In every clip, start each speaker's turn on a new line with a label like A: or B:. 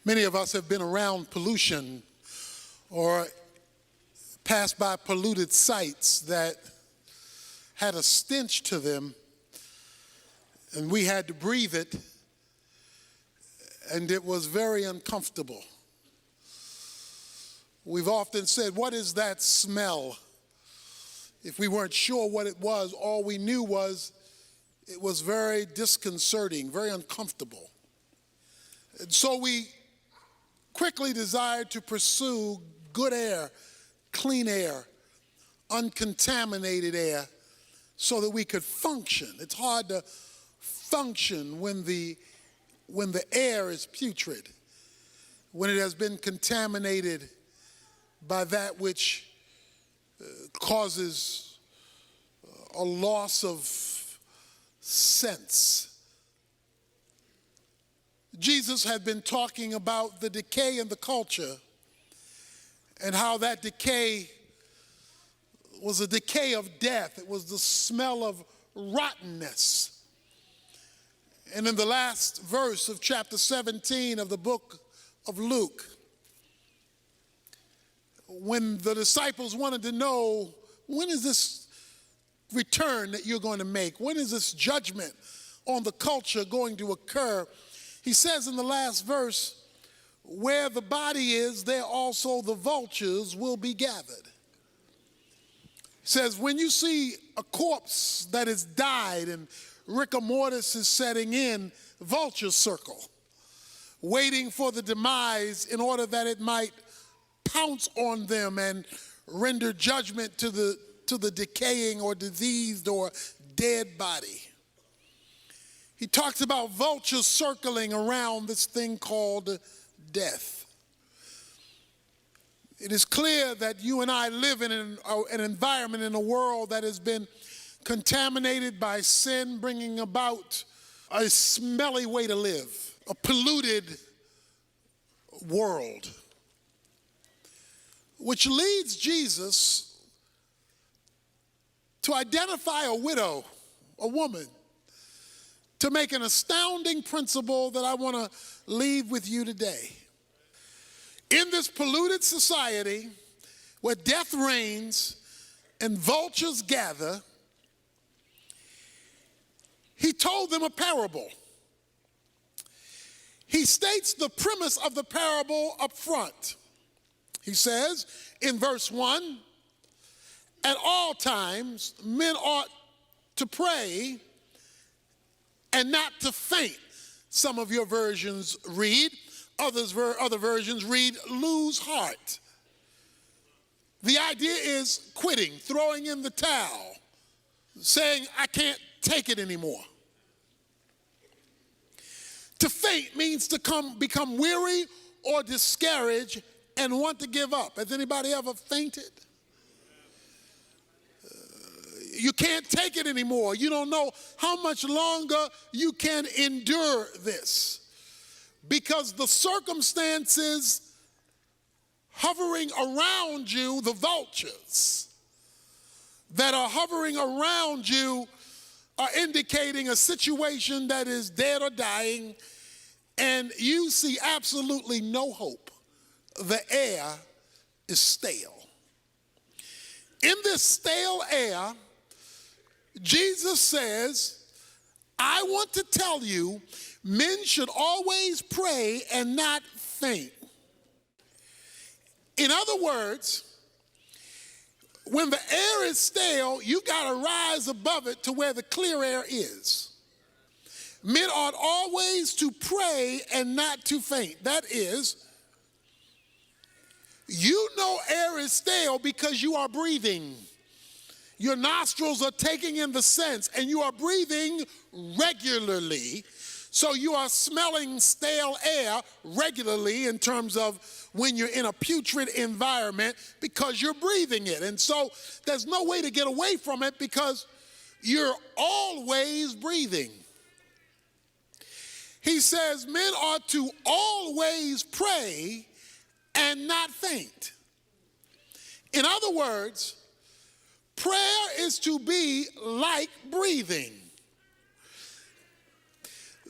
A: Many of us have been around pollution or passed by polluted sites that had a stench to them, and we had to breathe it, and it was very uncomfortable. We've often said, "What is that smell?" If we weren't sure what it was, all we knew was it was very disconcerting, very uncomfortable. And so we quickly desired to pursue good air, clean air, uncontaminated air, so that we could function. It's hard to function when the air is putrid, when it has been contaminated by that which causes a loss of sense. Jesus had been talking about the decay in the culture and how that decay was a decay of death. It was the smell of rottenness. And in the last verse of chapter 17 of the book of Luke, when the disciples wanted to know, when is this return that you're going to make? When is this judgment on the culture going to occur? He says in the last verse, where the body is, there also the vultures will be gathered. He says, when you see a corpse that has died and rigor mortis is setting in, vultures circle, waiting for the demise in order that it might pounce on them and render judgment to the decaying or diseased or dead body. He talks about vultures circling around this thing called death. It is clear that you and I live in an environment, in a world that has been contaminated by sin, bringing about a smelly way to live, a polluted world, which leads Jesus to identify a widow, a woman, to make an astounding principle that I want to leave with you today. In this polluted society where death reigns and vultures gather, he told them a parable. He states the premise of the parable up front. He says in verse 1, at all times men ought to pray and not to faint. Some of your versions read, other versions read, lose heart. The idea is quitting, throwing in the towel, saying, I can't take it anymore. To faint means to become weary or discouraged and want to give up. Has anybody ever fainted? You can't take it anymore. You don't know how much longer you can endure this, because the circumstances hovering around you, the vultures that are hovering around you, are indicating a situation that is dead or dying, and you see absolutely no hope. The air is stale. In this stale air, Jesus says, I want to tell you, men should always pray and not faint. In other words, when the air is stale, you got to rise above it to where the clear air is. Men ought always to pray and not to faint. That is, you know air is stale because you are breathing. Your nostrils are taking in the scents, and you are breathing regularly. So you are smelling stale air regularly in terms of when you're in a putrid environment, because you're breathing it. And so there's no way to get away from it because you're always breathing. He says men ought to always pray and not faint. In other words, prayer is to be like breathing.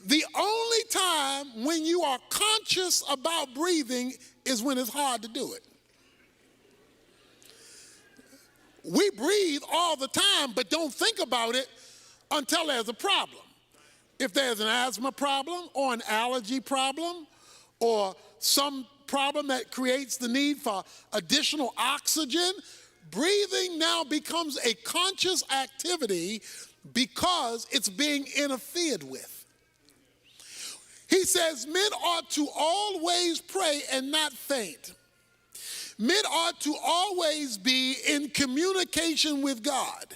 A: The only time when you are conscious about breathing is when it's hard to do it. We breathe all the time, but don't think about it until there's a problem. If there's an asthma problem or an allergy problem or some problem that creates the need for additional oxygen, breathing now becomes a conscious activity because it's being interfered with. He says men ought to always pray and not faint. Men ought to always be in communication with God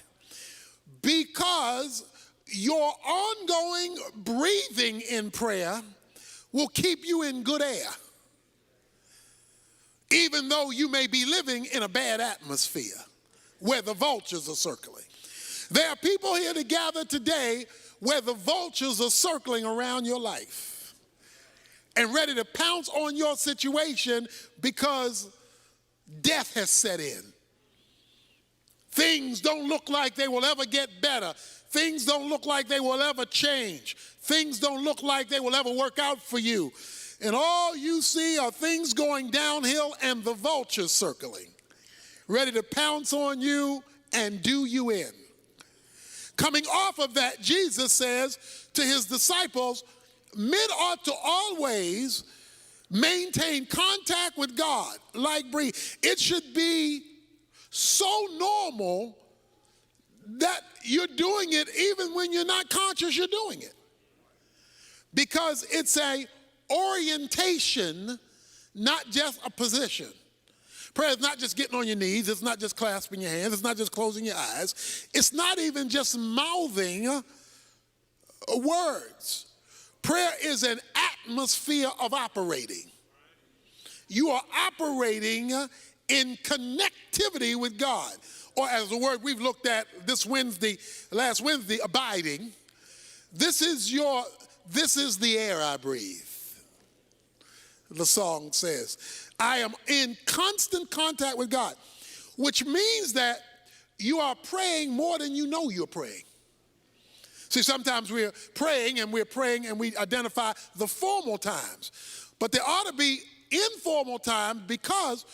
A: because your ongoing breathing in prayer will keep you in good air, even though you may be living in a bad atmosphere where the vultures are circling. There are people here to gather today where the vultures are circling around your life and ready to pounce on your situation because death has set in. Things don't look like they will ever get better. Things don't look like they will ever change. Things don't look like they will ever work out for you. And all you see are things going downhill and the vultures circling, ready to pounce on you and do you in. Coming off of that, Jesus says to his disciples, men ought to always maintain contact with God like breathe. It should be so normal that you're doing it even when you're not conscious you're doing it. Because it's a orientation, not just a position. Prayer is not just getting on your knees. It's not just clasping your hands. It's not just closing your eyes. It's not even just mouthing words. Prayer is an atmosphere of operating. You are operating in connectivity with God. Or as the word we've looked at last Wednesday, abiding. This is the air I breathe. The song says, I am in constant contact with God, which means that you are praying more than you know you're praying. See, sometimes we're praying and we identify the formal times. But there ought to be informal time, because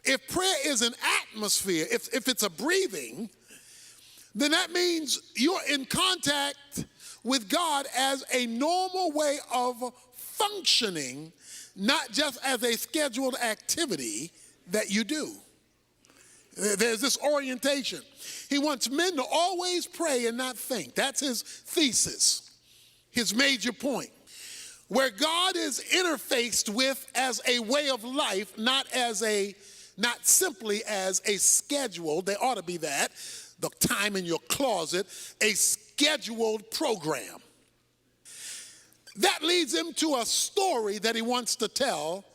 A: if prayer is an atmosphere, if it's a breathing, then that means you're in contact with God as a normal way of functioning, not just as a scheduled activity that you do. There's this orientation. He wants men to always pray and not think. That's his thesis, his major point. Where God is interfaced with as a way of life, not simply as a schedule. There ought to be that, the time in your closet, a scheduled program. That leads him to a story that he wants to tell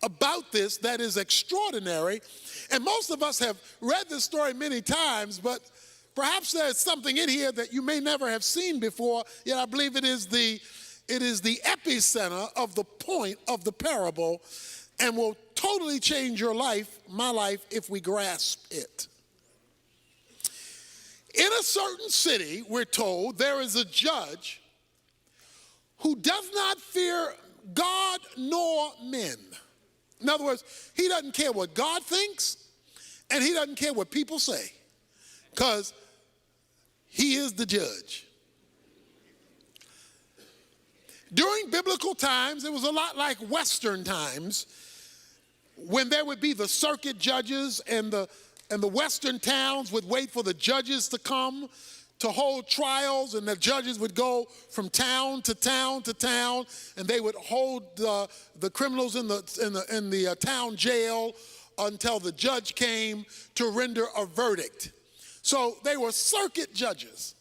A: about this that is extraordinary. And most of us have read this story many times, but perhaps there's something in here that you may never have seen before, yet I believe it is the epicenter of the point of the parable and will totally change your life, my life, if we grasp it. In a certain city, we're told, there is a judge who does not fear God nor men. In other words, he doesn't care what God thinks, and he doesn't care what people say, because he is the judge. During biblical times, it was a lot like Western times, when there would be the circuit judges, and the Western towns would wait for the judges to come to hold trials, and the judges would go from town to town to town, and they would hold the criminals in the town jail until the judge came to render a verdict. So they were circuit judges.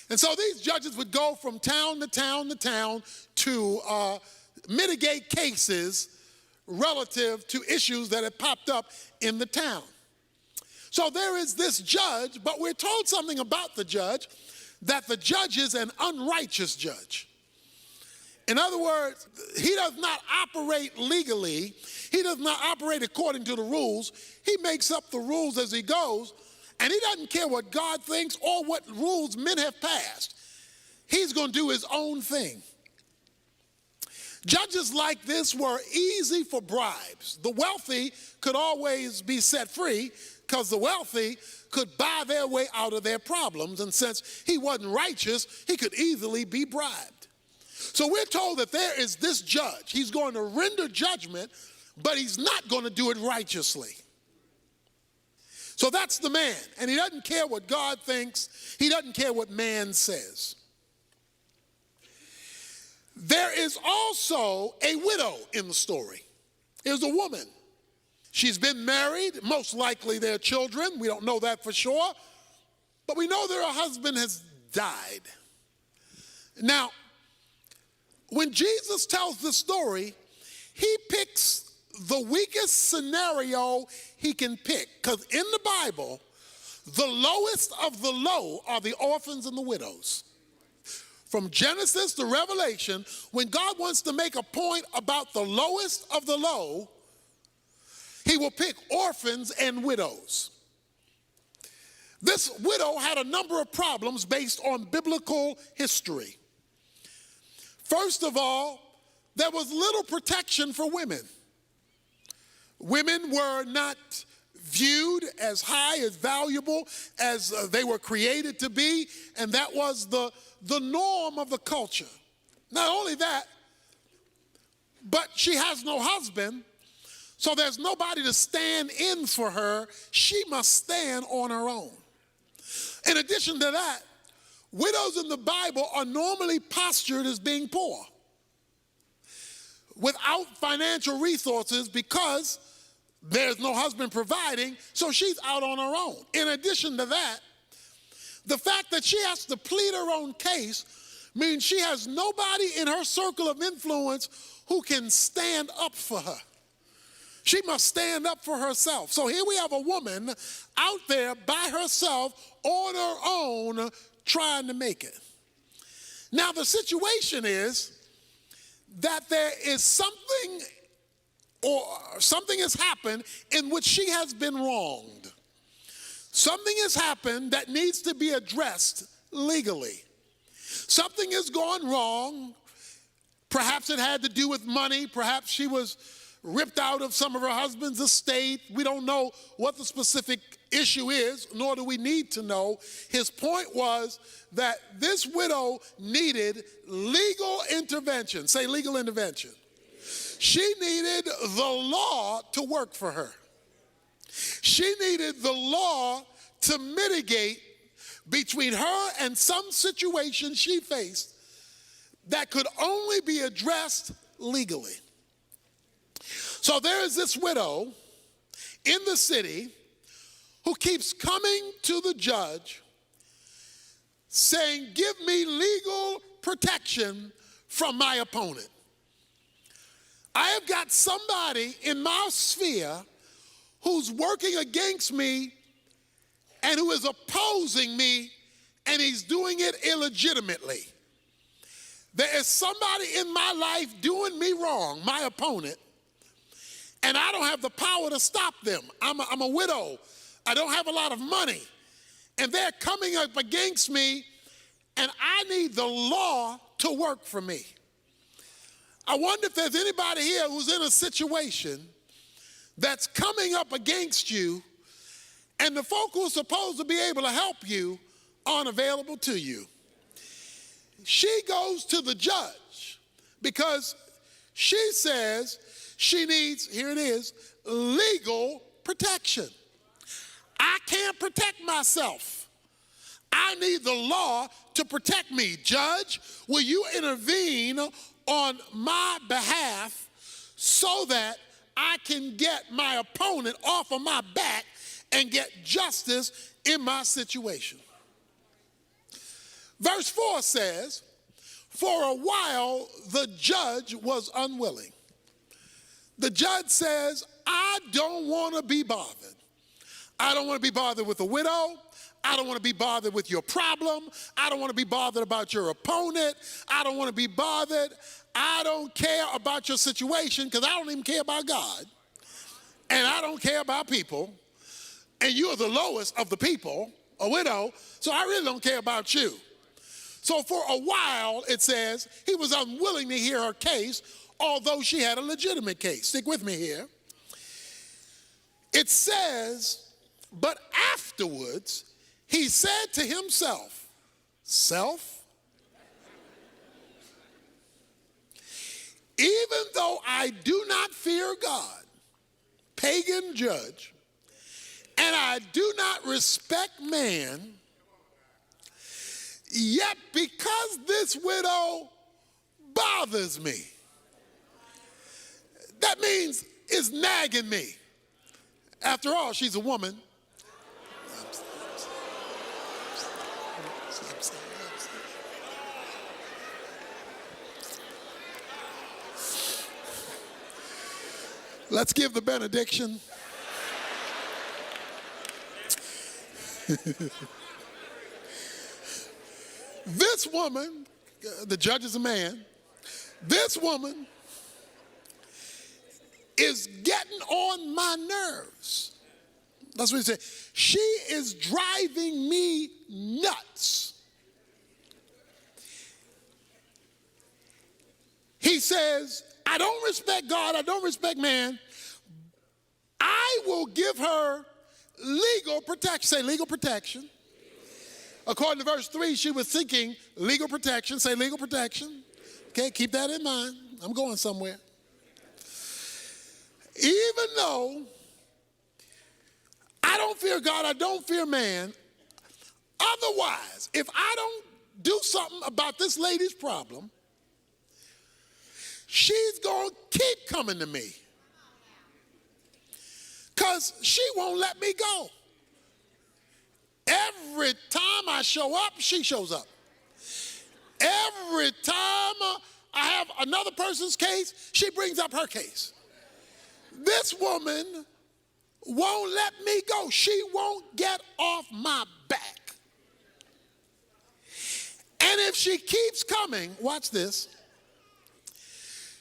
A: And so these judges would go from town to town to town to mitigate cases relative to issues that had popped up in the town. So there is this judge, but we're told something about the judge, that the judge is an unrighteous judge. In other words, he does not operate legally. He does not operate according to the rules. He makes up the rules as he goes, and he doesn't care what God thinks or what rules men have passed. He's going to do his own thing. Judges like this were easy for bribes. The wealthy could always be set free because the wealthy could buy their way out of their problems. And since he wasn't righteous, he could easily be bribed. So we're told that there is this judge. He's going to render judgment, but he's not going to do it righteously. So that's the man. And he doesn't care what God thinks. He doesn't care what man says. There is also a widow in the story. Here's a woman. She's been married. Most likely they're children. We don't know that for sure. But we know that her husband has died. Now, when Jesus tells this story, he picks the weakest scenario he can pick. Because in the Bible, the lowest of the low are the orphans and the widows. From Genesis to Revelation, when God wants to make a point about the lowest of the low, he will pick orphans and widows. This widow had a number of problems based on biblical history. First of all, there was little protection for women. Women were not viewed as high, as valuable as they were created to be, and that was the norm of the culture. Not only that, but she has no husband, so there's nobody to stand in for her. She must stand on her own. In addition to that, widows in the Bible are normally postured as being poor, without financial resources because there's no husband providing, so she's out on her own. In addition to that, the fact that she has to plead her own case means she has nobody in her circle of influence who can stand up for her. She must stand up for herself. So here we have a woman out there by herself on her own trying to make it. Now the situation is that there is something has happened in which she has been wronged. Something has happened that needs to be addressed legally. Something has gone wrong. Perhaps it had to do with money. Perhaps she was ripped out of some of her husband's estate. We don't know what the specific issue is, nor do we need to know. His point was that this widow needed legal intervention. Say legal intervention. She needed the law to work for her. She needed the law to mitigate between her and some situation she faced that could only be addressed legally. So there is this widow in the city who keeps coming to the judge saying, give me legal protection from my opponent. I have got somebody in my sphere who's working against me and who is opposing me, and he's doing it illegitimately. There is somebody in my life doing me wrong, my opponent, and I don't have the power to stop them. I'm a widow. I don't have a lot of money, and they're coming up against me, and I need the law to work for me. I wonder if there's anybody here who's in a situation that's coming up against you, and the folk who are supposed to be able to help you aren't available to you. She goes to the judge because she says she needs, here it is, legal protection. I can't protect myself. I need the law to protect me. Judge, will you intervene on my behalf so that I can get my opponent off of my back and get justice in my situation? Verse 4 says, for a while the judge was unwilling. The judge says, I don't want to be bothered. I don't want to be bothered with a widow. I don't want to be bothered with your problem. I don't want to be bothered about your opponent. I don't want to be bothered. I don't care about your situation because I don't even care about God. And I don't care about people. And you are the lowest of the people, a widow, so I really don't care about you. So for a while, it says, he was unwilling to hear her case although she had a legitimate case. Stick with me here. It says, but afterwards he said to himself, self, even though I do not fear God, pagan judge, and I do not respect man, yet because this widow bothers me, that means it's nagging me. After all, she's a woman. Let's give the benediction. This woman, the judge is a man, this woman is getting on my nerves. That's what he said. She is driving me nuts. He says, I don't respect God, I don't respect man. I will give her legal protection. Say legal protection. According to verse 3, she was seeking legal protection. Say legal protection. Okay, keep that in mind. I'm going somewhere. Even though I don't fear God, I don't fear man, otherwise, if I don't do something about this lady's problem, she's going to keep coming to me because she won't let me go. Every time I show up, she shows up. Every time I have another person's case, she brings up her case. This woman won't let me go. She won't get off my back. And if she keeps coming, watch this,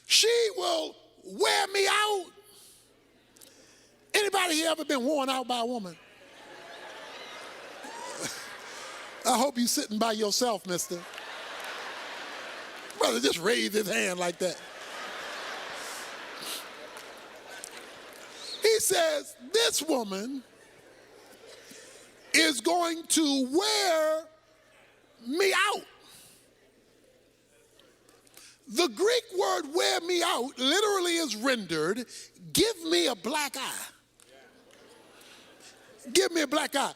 A: she will wear me out. Anybody here ever been worn out by a woman? I hope you're sitting by yourself, mister. Brother, just raise his hand like that. He says, this woman is going to wear me out. The Greek word wear me out literally is rendered, give me a black eye. Give me a black eye.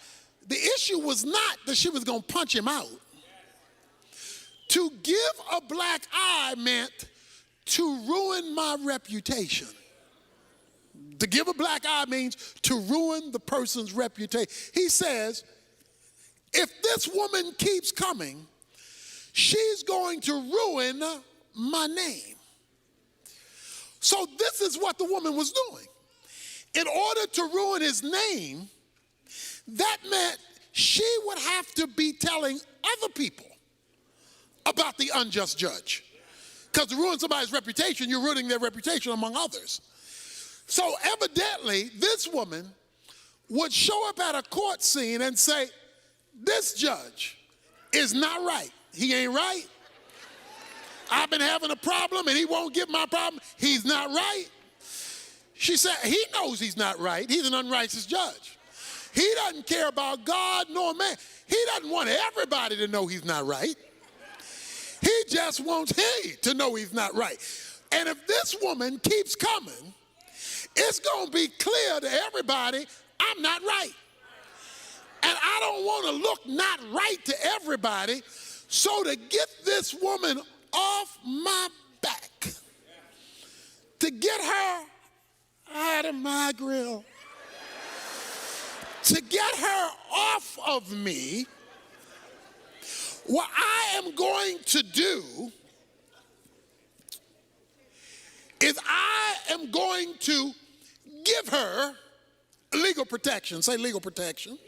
A: The issue was not that she was going to punch him out. To give a black eye meant to ruin my reputation. To give a black eye means to ruin the person's reputation. He says, if this woman keeps coming, she's going to ruin my name. So this is what the woman was doing. In order to ruin his name, that meant she would have to be telling other people about the unjust judge. Because to ruin somebody's reputation, you're ruining their reputation among others. So evidently, this woman would show up at a court scene and say, this judge is not right. He ain't right. I've been having a problem and he won't get my problem. He's not right. She said, he knows he's not right. He's an unrighteous judge. He doesn't care about God nor man. He doesn't want everybody to know he's not right. He just wants he to know he's not right. And if this woman keeps coming, it's going to be clear to everybody I'm not right. And I don't want to look not right to everybody. So to get this woman off my back, to get her out of my grill, to get her off of me, what I am going to do is I am going to give her legal protection. Say legal protection.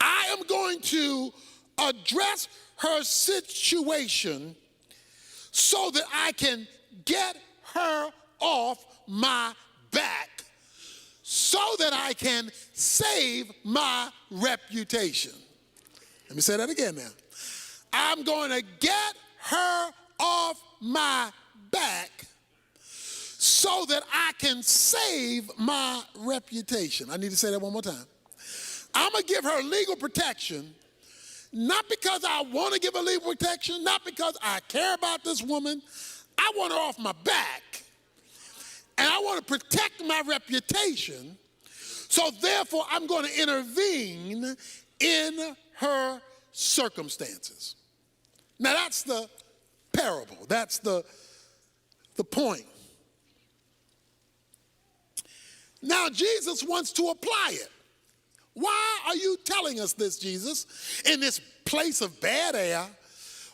A: I am going to address her situation so that I can get her off my back, so that I can save my reputation. Let me say that again now. I'm going to get her off my back so that I can save my reputation. I need to say that one more time. I'm going to give her legal protection, not because I want to give her legal protection, not because I care about this woman. I want her off my back, and I want to protect my reputation, so therefore I'm going to intervene in her circumstances. Now that's the parable. That's the point. Now Jesus wants to apply it. Why are you telling us this, Jesus? In this place of bad air,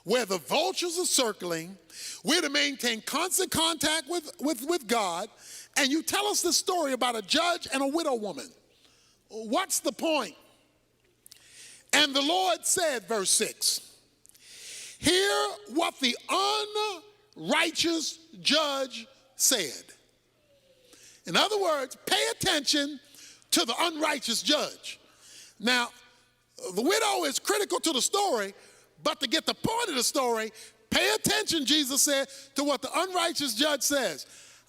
A: where the vultures are circling, we're to maintain constant contact with God, and you tell us this story about a judge and a widow woman. What's the point? And the Lord said, verse 6, hear what the unrighteous judge said. In other words, pay attention to the unrighteous judge. Now, the widow is critical to the story, but to get the point of the story, pay attention, Jesus said, to what the unrighteous judge says.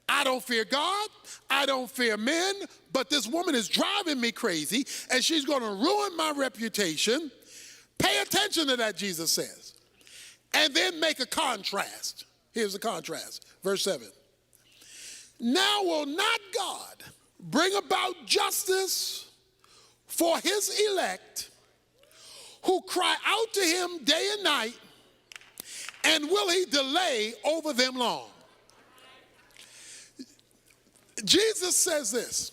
A: I don't fear God, I don't fear men, but this woman is driving me crazy, and she's going to ruin my reputation. Pay attention to that, Jesus says. And then make a contrast. Here's the contrast, verse 7. Now will not God bring about justice for his elect who cry out to him day and night, and will he delay over them long? Jesus says this.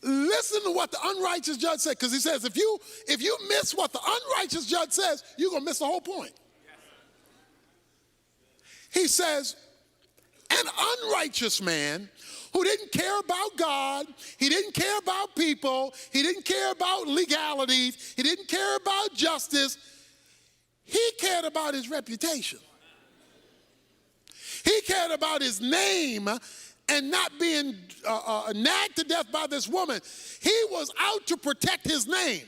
A: Listen to what the unrighteous judge said, because he says if you miss what the unrighteous judge says, you're going to miss the whole point. He says, an unrighteous man who didn't care about God, he didn't care about people, he didn't care about legalities, he didn't care about justice, he cared about his reputation. He cared about his name and not being nagged to death by this woman. He was out to protect his name.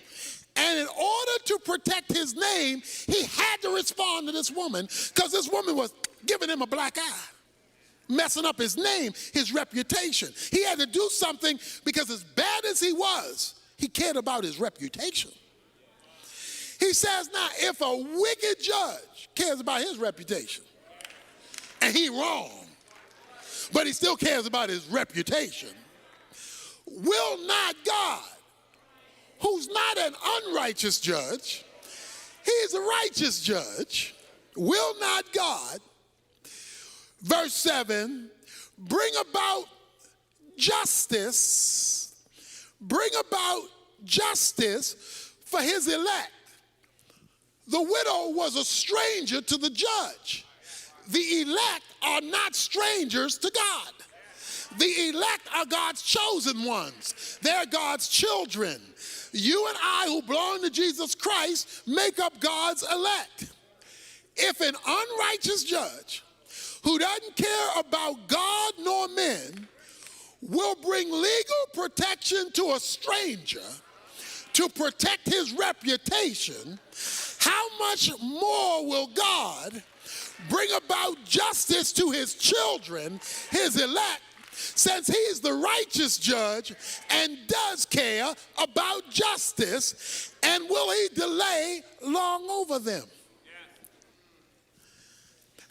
A: And in order to protect his name, he had to respond to this woman, because this woman was giving him a black eye, messing up his name, his reputation. He had to do something, because as bad as he was, he cared about his reputation. He says now, if a wicked judge cares about his reputation, and he wrong, but he still cares about his reputation, will not God, who's not an unrighteous judge, he's a righteous judge, will not God, verse 7, bring about justice for his elect? The widow was a stranger to the judge. The elect are not strangers to God. The elect are God's chosen ones. They're God's children. You and I, who belong to Jesus Christ, make up God's elect. If an unrighteous judge who doesn't care about God nor men will bring legal protection to a stranger to protect his reputation, how much more will God bring about justice to his children, his elect, since he's the righteous judge and does care about justice, and will he delay long over them?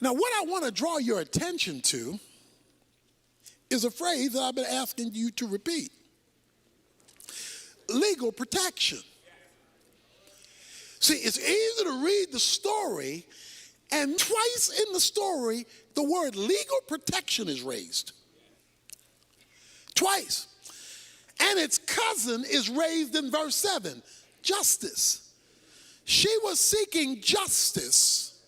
A: Now, what I want to draw your attention to is a phrase that I've been asking you to repeat. Legal protection. See, it's easy to read the story, and twice in the story, the word legal protection is raised. Twice. And its cousin is raised in verse 7, justice. She was seeking justice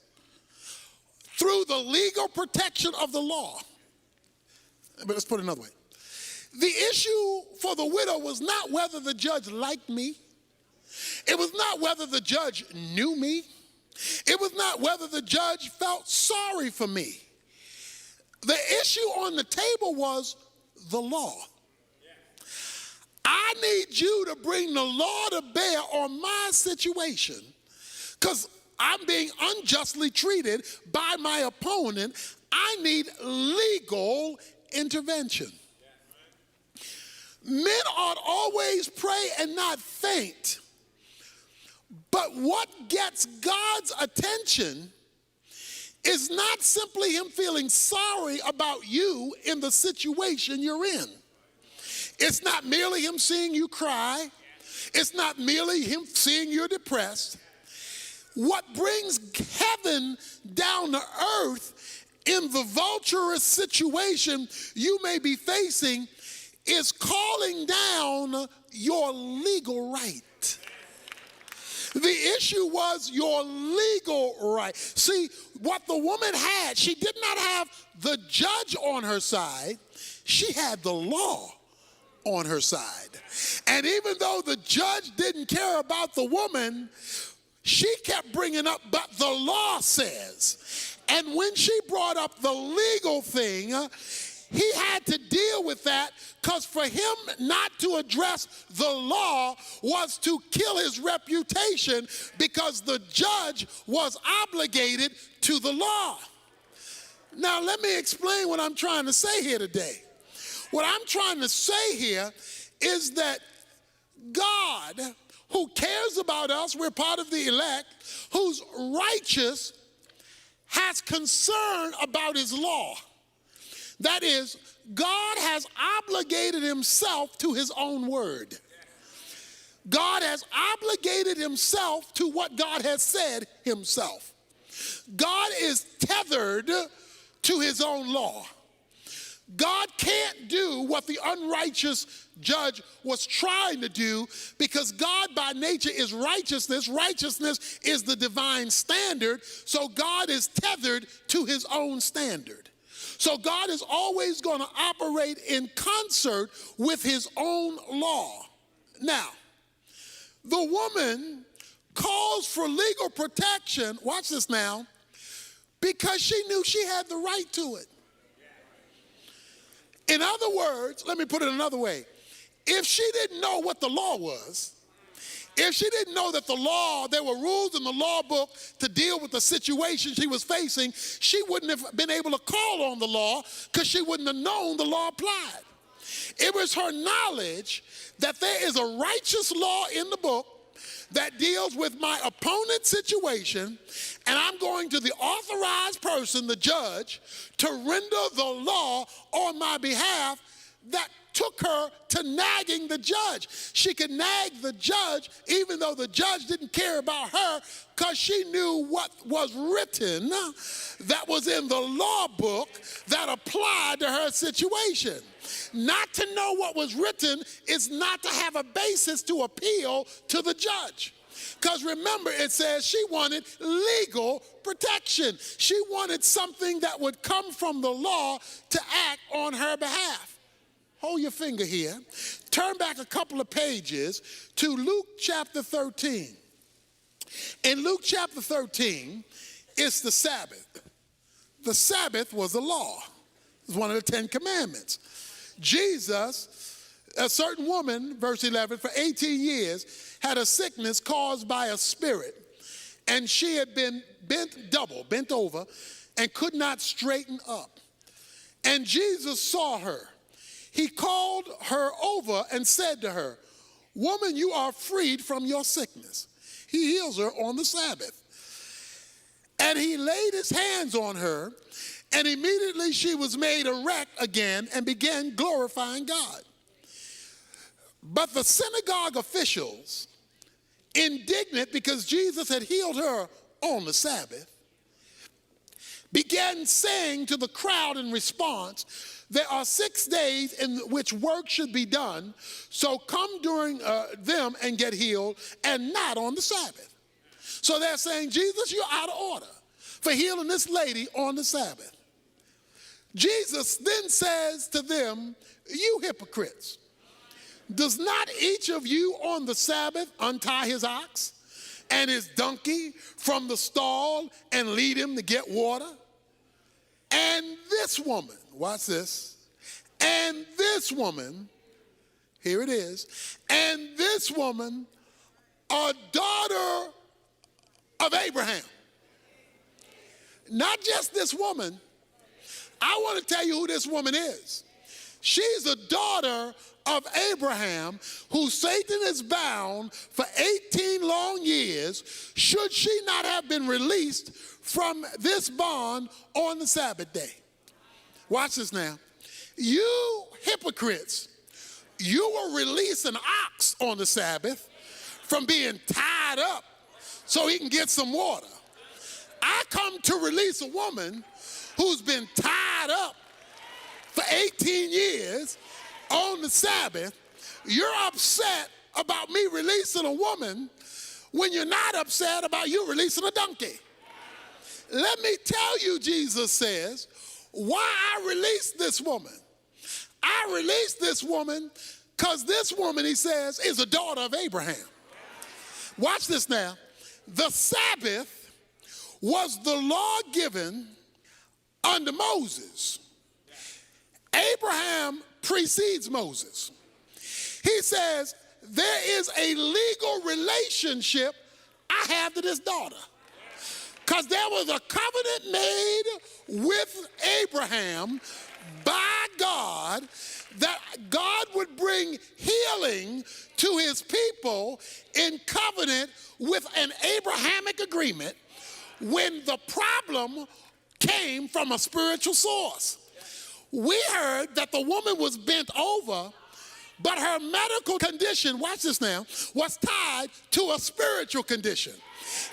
A: through the legal protection of the law. But let's put it another way. The issue for the widow was not whether the judge liked me. It was not whether the judge knew me. It was not whether the judge felt sorry for me. The issue on the table was the law. I need you to bring the law to bear on my situation, because I'm being unjustly treated by my opponent. I need legal intervention. Men ought always pray and not faint. But what gets God's attention is not simply him feeling sorry about you in the situation you're in. It's not merely him seeing you cry. It's not merely him seeing you're depressed. What brings heaven down to earth in the vulturous situation you may be facing is calling down your legal right. The issue was your legal right. See, what the woman had, she did not have the judge on her side. She had the law on her side. And even though the judge didn't care about the woman, she kept bringing up, but the law says. And when she brought up the legal thing, he had to deal with that, because for him not to address the law was to kill his reputation, because the judge was obligated to the law. Now let me explain what I'm trying to say here today. What I'm trying to say here is that God, who cares about us, we're part of the elect, who's righteous, has concern about his law. That is, God has obligated himself to his own word. God has obligated himself to what God has said himself. God is tethered to his own law. God can't do what the unrighteous judge was trying to do, because God by nature is righteousness. Righteousness is the divine standard, so God is tethered to his own standard. So God is always going to operate in concert with his own law. Now, the woman calls for legal protection, watch this now, because she knew she had the right to it. In other words, let me put it another way. If she didn't know what the law was, if she didn't know that the law, there were rules in the law book to deal with the situation she was facing, she wouldn't have been able to call on the law, because she wouldn't have known the law applied. It was her knowledge that there is a righteous law in the book that deals with my opponent's situation, and I'm going to the authorized person, the judge, to render the law on my behalf, that took her to nagging the judge. She could nag the judge even though the judge didn't care about her, because she knew what was written that was in the law book that applied to her situation. Not to know what was written is not to have a basis to appeal to the judge. Because remember, it says she wanted legal protection. She wanted something that would come from the law to act on her behalf. Hold your finger here. Turn back a couple of pages to Luke chapter 13. In Luke chapter 13, it's the Sabbath. The Sabbath was the law. It was one of the 10 commandments. Jesus, a certain woman, verse 11, for 18 years had a sickness caused by a spirit, and she had been bent over, and could not straighten up. And Jesus saw her. He called her over and said to her, "Woman, you are freed from your sickness." He heals her on the Sabbath. And he laid his hands on her, and immediately she was made erect again and began glorifying God. But the synagogue officials, indignant because Jesus had healed her on the Sabbath, began saying to the crowd in response, "There are 6 days in which work should be done, so come during them and get healed, and not on the Sabbath." So they're saying, Jesus, you're out of order for healing this lady on the Sabbath. Jesus then says to them, "You hypocrites, does not each of you on the Sabbath untie his ox and his donkey from the stall and lead him to get water? And this woman," watch this, "and this woman," here it is, "and this woman, a daughter of Abraham. Not just this woman. I want to tell you who this woman is. She's a daughter of Abraham, who Satan has bound for 18 long years, should she not have been released from this bond on the Sabbath day. Watch this now. You hypocrites, you will release an ox on the Sabbath from being tied up so he can get some water. I come to release a woman who's been tied up for 18 years on the Sabbath. You're upset about me releasing a woman when you're not upset about you releasing a donkey. Let me tell you, Jesus says, why I released this woman. I released this woman because this woman, he says, is a daughter of Abraham. Watch this now. The Sabbath was the law given under Moses. Abraham precedes Moses. He says, there is a legal relationship I have to this daughter. Because there was a covenant made with Abraham by God that God would bring healing to his people in covenant with an Abrahamic agreement when the problem came from a spiritual source. We heard that the woman was bent over, but her medical condition, watch this now, was tied to a spiritual condition.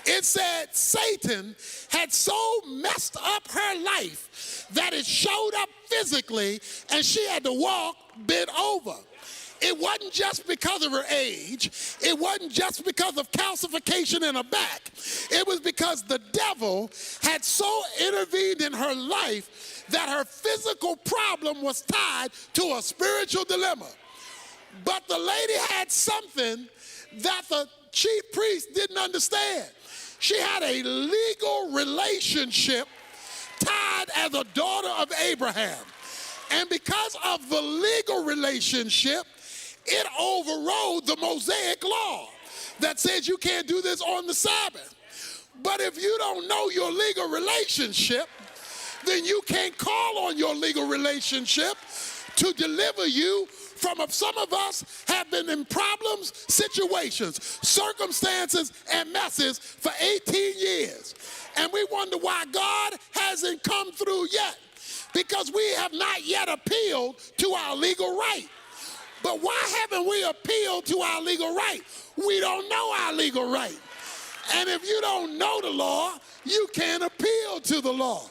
A: It said Satan had so messed up her life that it showed up physically and she had to walk bent over. It wasn't just because of her age. It wasn't just because of calcification in her back. It was because the devil had so intervened in her life that her physical problem was tied to a spiritual dilemma. But the lady had something that the chief priest didn't understand. She had a legal relationship tied as a daughter of Abraham. And because of the legal relationship, it overrode the Mosaic law that says you can't do this on the Sabbath. But if you don't know your legal relationship, then you can't call on your legal relationship to deliver you from. Some of us have been in problems, situations, circumstances, and messes for 18 years. And we wonder why God hasn't come through yet, because we have not yet appealed to our legal right. But why haven't we appealed to our legal right? We don't know our legal right. And if you don't know the law, you can't appeal to the law.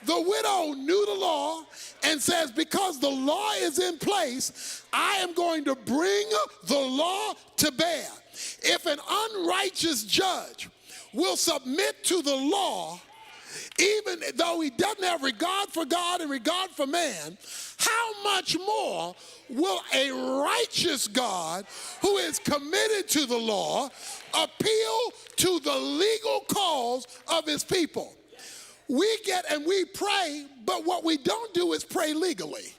A: The widow knew the law and says, because the law is in place, I am going to bring the law to bear. If an unrighteous judge will submit to the law, even though he doesn't have regard for God and regard for man, how much more will a righteous God who is committed to the law appeal to the legal cause of his people? We get and we pray, but what we don't do is pray legally.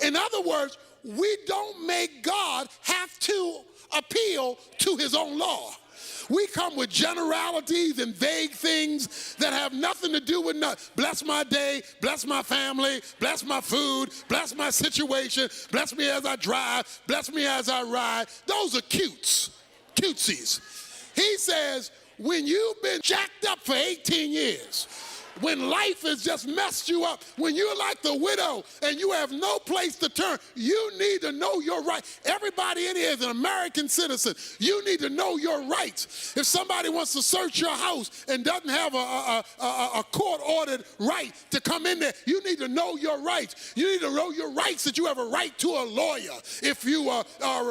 A: In other words, we don't make God have to appeal to his own law. We come with generalities and vague things that have nothing to do with nothing. Bless my day, bless my family, bless my food, bless my situation, bless me as I drive, bless me as I ride. Those are cutesies. He says, when you've been jacked up for 18 years, when life has just messed you up, when you're like the widow and you have no place to turn, you need to know your rights. Everybody in here is an American citizen. You need to know your rights. If somebody wants to search your house and doesn't have a court-ordered right to come in there, you need to know your rights. You need to know your rights, that you have a right to a lawyer if you are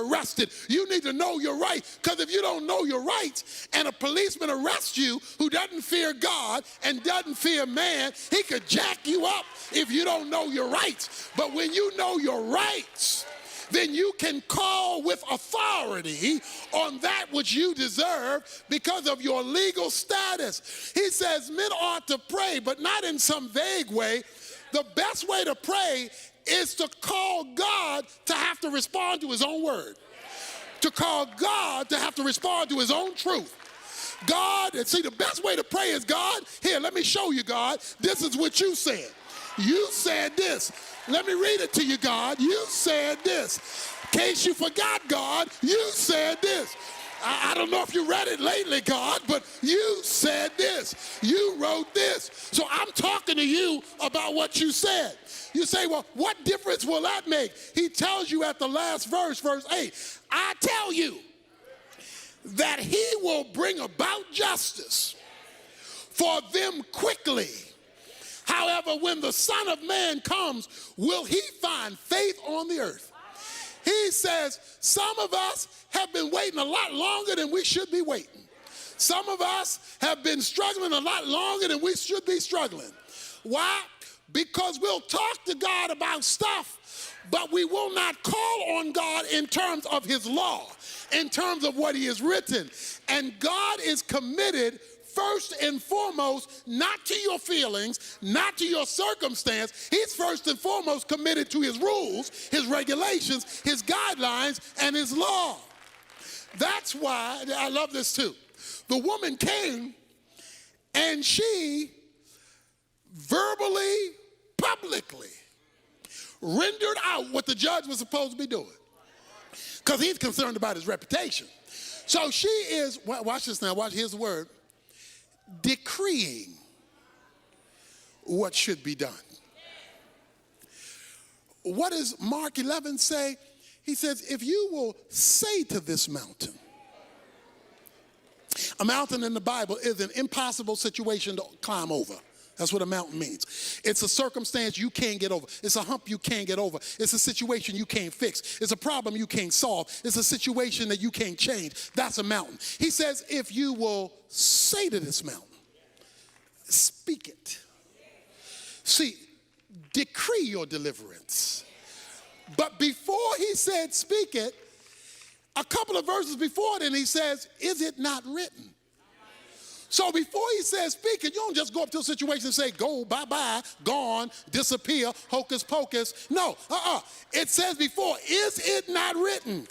A: arrested. You need to know your rights, because if you don't know your rights and a policeman arrests you who doesn't fear God and doesn't fear man, he could jack you up if you don't know your rights. But when you know your rights, then you can call with authority on that which you deserve because of your legal status. He says men ought to pray, but not in some vague way. The best way to pray is to call God to have to respond to his own word, to call God to have to respond to his own truth. God, and see, the best way to pray is, God, here, let me show you, God. This is what you said. You said this. Let me read it to you, God. You said this. In case you forgot, God, you said this. I don't know if you read it lately, God, but you said this. You wrote this. So I'm talking to you about what you said. You say, well, what difference will that make? He tells you at the last verse, verse 8, I tell you that he will bring about justice for them quickly. However, when the Son of Man comes, will he find faith on the earth? He says, some of us have been waiting a lot longer than we should be waiting. Some of us have been struggling a lot longer than we should be struggling. Why? Because we'll talk to God about stuff, but we will not call on God in terms of his law, in terms of what he has written. And God is committed first and foremost, not to your feelings, not to your circumstance. He's first and foremost committed to his rules, his regulations, his guidelines, and his law. That's why, I love this too. The woman came and she verbally, publicly rendered out what the judge was supposed to be doing, because he's concerned about his reputation. So she is, watch this now, here's the word, decreeing what should be done. What does Mark 11 say? He says, if you will say to this mountain, a mountain in the Bible is an impossible situation to climb over. That's what a mountain means. It's a circumstance you can't get over. It's a hump you can't get over. It's a situation you can't fix. It's a problem you can't solve. It's a situation that you can't change. That's a mountain. He says, if you will say to this mountain, speak it. See, decree your deliverance. But before he said speak it, a couple of verses before then he says, is it not written? So before he says speak it, you don't just go up to a situation and say, go, bye-bye, gone, disappear, hocus pocus. No, It says before, is it not written?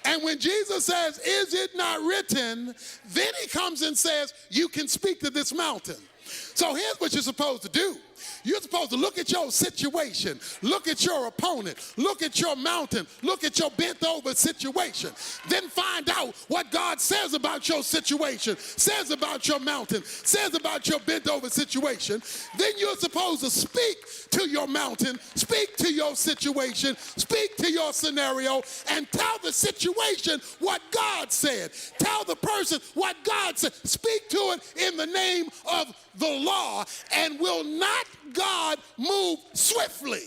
A: And when Jesus says, is it not written, then he comes and says, you can speak to this mountain. So here's what you're supposed to do. You're supposed to look at your situation, look at your opponent, look at your mountain, look at your bent over situation. Then find out what God says about your situation, says about your mountain, says about your bent over situation. Then you're supposed to speak to your mountain, speak to your situation, speak to your scenario, and tell the situation what God said. Tell the person what God said. Speak to it in the name of the law, and will not God move swiftly?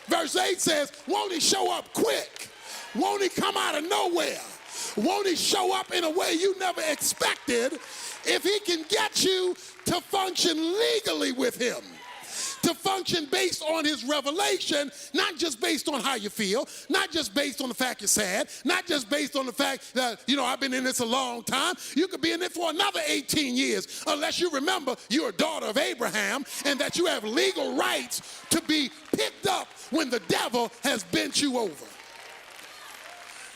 A: Verse 8 says, won't he show up quick? Won't he come out of nowhere? Won't he show up in a way you never expected if he can get you to function legally with him? To function based on his revelation, not just based on how you feel, not just based on the fact you're sad, not just based on the fact that, I've been in this a long time. You could be in it for another 18 years, unless you remember you're a daughter of Abraham and that you have legal rights to be picked up when the devil has bent you over.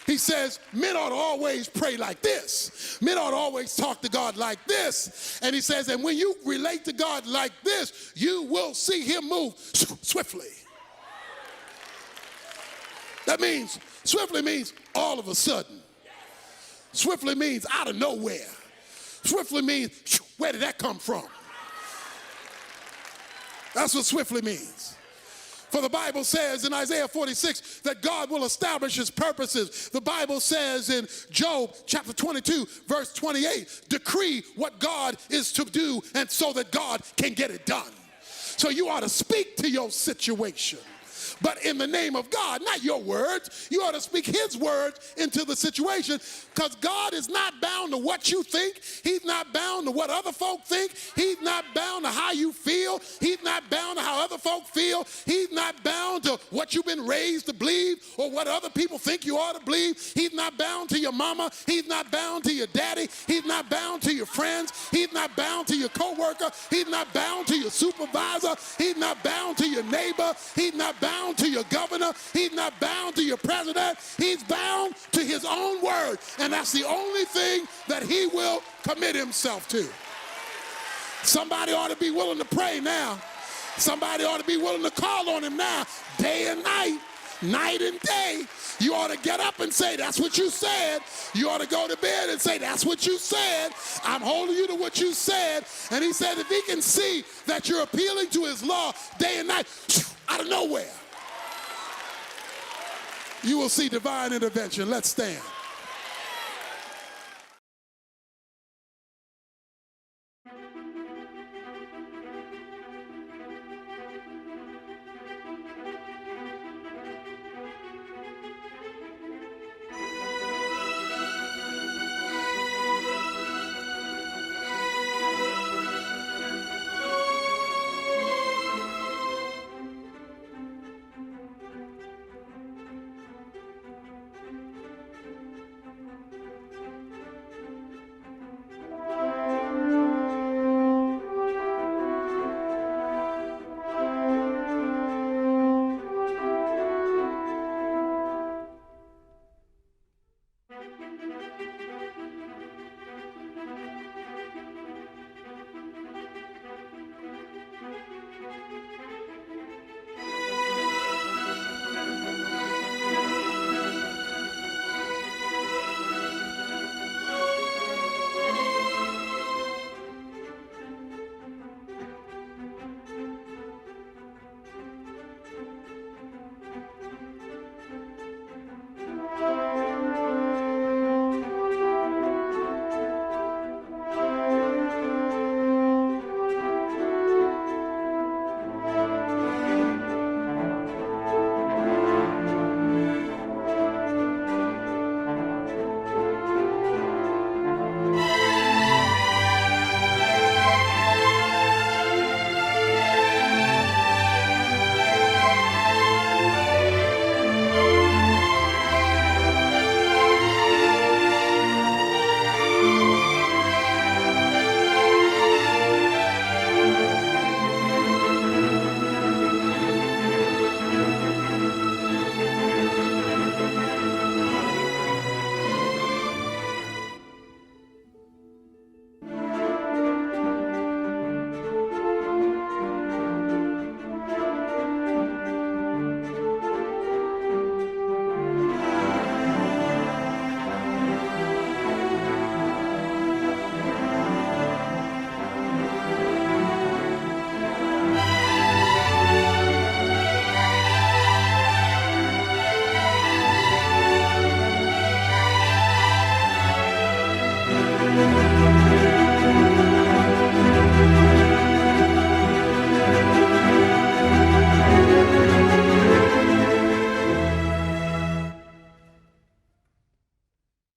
A: He says, men ought to always pray like this. Men ought to always talk to God like this. And he says, and when you relate to God like this, you will see him move swiftly. That means, swiftly means all of a sudden. Swiftly means out of nowhere. Swiftly means, where did that come from? That's what swiftly means. For the Bible says in Isaiah 46 that God will establish his purposes. The Bible says in Job chapter 22 verse 28, decree what God is to do, and so that God can get it done. So you ought to speak to your situation, but in the name of God, not your words. You ought to speak his words into the situation, because God is not bound to what you think. He's not bound to what other folk think. He's not bound to how you feel. He's not bound to how other folk feel. He's not bound to what you've been raised to believe or what other people think you ought to believe. He's not bound to your mama. He's not bound to your daddy. He's not bound to your friends. He's not bound to your coworker. He's not bound to your supervisor. He's not bound to your neighbor. He's not bound bound to your governor. He's not bound to your president. He's bound to his own word. And that's the only thing that he will commit himself to. Somebody ought to be willing to pray now. Somebody ought to be willing to call on him now, day and night, night and day. You ought to get up and say, that's what you said. You ought to go to bed and say, that's what you said. I'm holding you to what you said. And he said, if he can see that you're appealing to his law day and night, out of nowhere, you will see divine intervention. Let's stand.